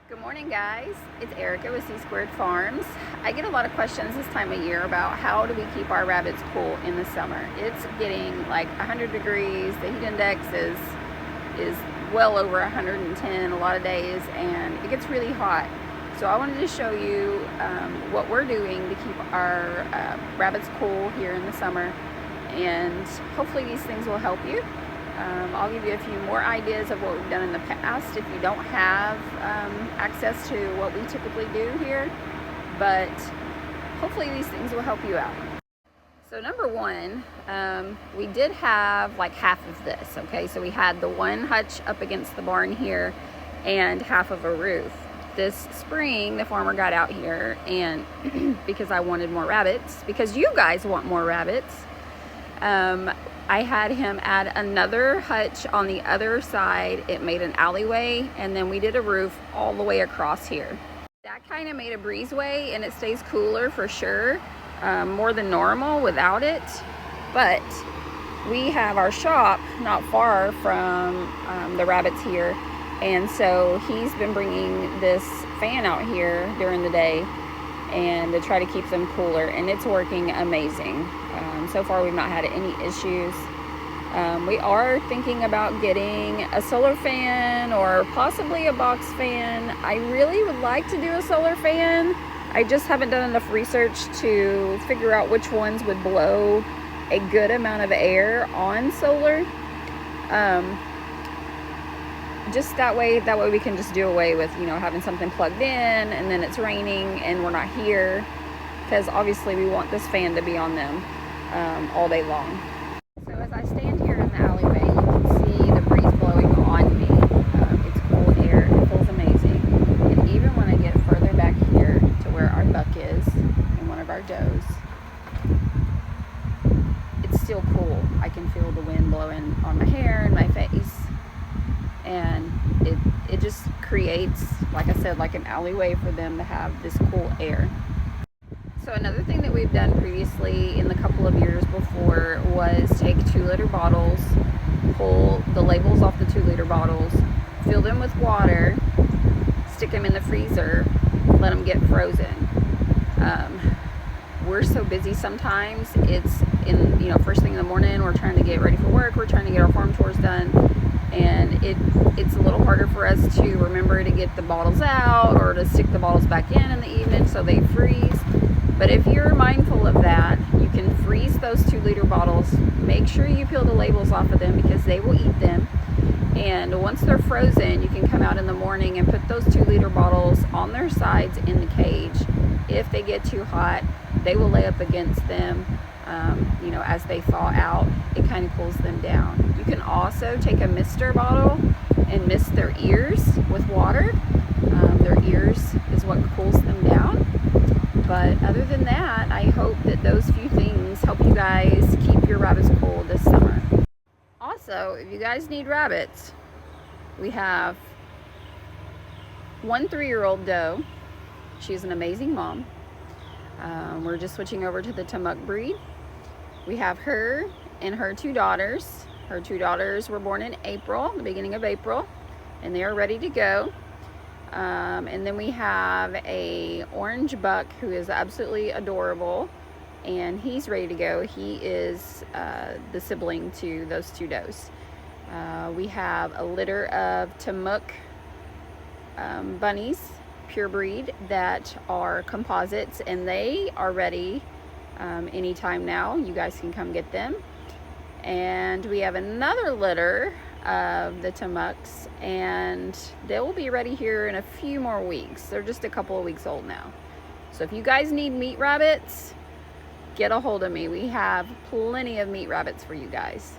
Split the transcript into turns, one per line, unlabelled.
Good morning, guys. It's Erica with C Squared Farms. I get a lot of questions this time of year about how do we keep our rabbits cool in the summer. It's getting like 100 degrees. The heat index is well over 110 a lot of days, and it gets really hot. So I wanted to show you what we're doing to keep our rabbits cool here in the summer, and hopefully these things will help you. I'll give you a few more ideas of what we've done in the past if you don't have access to what we typically do here, but hopefully these things will help you out. So number one, we did have like half of this, okay? So we had the one hutch up against the barn here and half of a roof. This spring, the farmer got out here, and because I wanted more rabbits, because you guys want more rabbits, I had him add another hutch on the other side. It made an alleyway, and then we did a roof all the way across here. That kind of made a breezeway, and it stays cooler for sure, more than normal without it. But we have our shop not far from the rabbits here, and so he's been bringing this fan out here during the day and to try to keep them cooler, and it's working amazing. So far we've not had any issues. We are thinking about getting a solar fan or possibly a box fan. I really would like to do a solar fan. I just haven't done enough research to figure out which ones would blow a good amount of air on solar. Just that way we can just do away with, having something plugged in and then it's raining and we're not here, because obviously we want this fan to be on them all day long. So as I stand here in the alleyway, you can see the breeze blowing on me. It's cool air, it feels amazing. And even when I get further back here to where our buck is and one of our does, it's still cool. I can feel the wind blowing on my hair and my face, and it just creates, like I said, like an alleyway for them to have this cool air. So another thing that we've done previously in the couple of years before was take 2-liter bottles, pull the labels off the 2-liter bottles, fill them with water, stick them in the freezer, let them get frozen. We're so busy sometimes. It's in, first thing in the morning, we're trying to get ready for work, we're trying to get our farm chores done, and it's a little harder for us to remember to get the bottles out or to stick the bottles back in the evening so they freeze. But if you're mindful of that, you can freeze those 2-liter bottles. Make sure you peel the labels off of them because they will eat them. And once they're frozen, you can come out in the morning and put those 2-liter bottles on their sides in the cage. If they get too hot, they will lay up against them. As they thaw out, it kind of cools them down. You can also take a mister bottle and mist their ears with water. Their ears is what cools them down. But other than that, I hope that those few things help you guys keep your rabbits cool this summer. Also, if you guys need rabbits, we have one 3-year-old doe. She's an amazing mom. We're just switching over to the Timuck breed. We have her and her 2 daughters. Her 2 daughters were born in April, the beginning of April, and they are ready to go. And then we have a orange buck who is absolutely adorable, and he's ready to go. He is the sibling to those 2 does. We have a litter of Timuck bunnies, pure breed, that are composites, and they are ready anytime now. You guys can come get them. And we have another litter of the Timucks, and they will be ready here in a few more weeks. They're just a couple of weeks old now. So if you guys need meat rabbits, get a hold of me. We have plenty of meat rabbits for you guys.